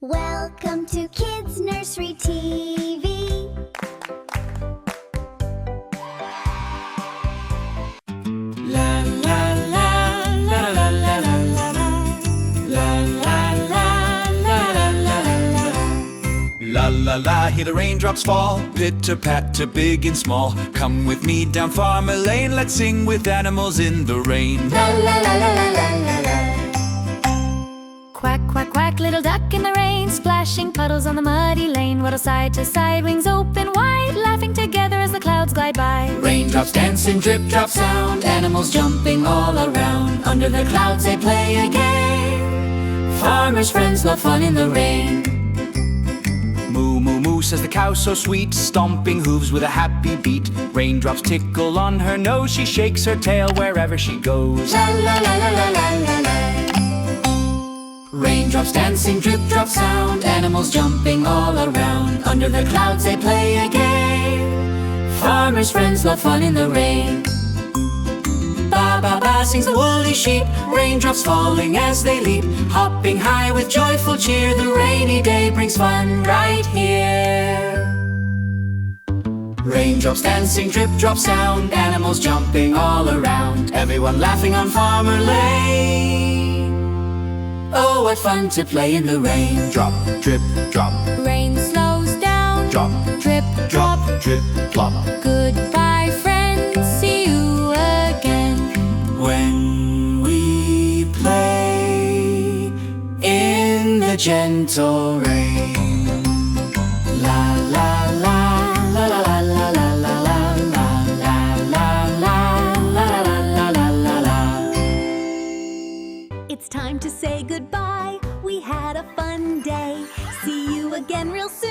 Welcome to Kids Nursery TV. La la la, la la la la la la, la la la, la la la la. La la la, hear the raindrops fall, pitter patter, big and small. Come with me down Farmer Lane, let's sing with animals in the rain. La la la la la la la la. Quack, quack, quack, little duck in the rain, splashing puddles on the muddy lane. Waddle side to side, wings open wide, laughing together as the clouds glide by. Raindrops dancing, drip drop sound, animals jumping all around. Under the clouds they play again. Farmers' friends love fun in the rain. Moo moo moo, says the cow so sweet, stomping hooves with a happy beat. Raindrops tickle on her nose, she shakes her tail wherever she goes. La la la la la la la la. Raindrops dancing, drip drop sound, animals jumping all around. Under the clouds they play again. Farmers' friends love fun in the rain. Ba ba ba, sings the woolly sheep, raindrops falling as they leap. Hopping high with joyful cheer, the rainy day brings fun right here. Raindrops dancing, drip drop sound, animals jumping all around. Everyone laughing on Farmer Lane. Oh, what fun to play in the rain. Drop, drip, drop. Rain slows down. Drop, Drip, drop, drop. drip, plop. Goodbye, friends. See you again. When we play in the gentle rain. La la la, la la la la la la la la la la la la la la. It's time to say goodbye. We had a fun day. See you again real soon.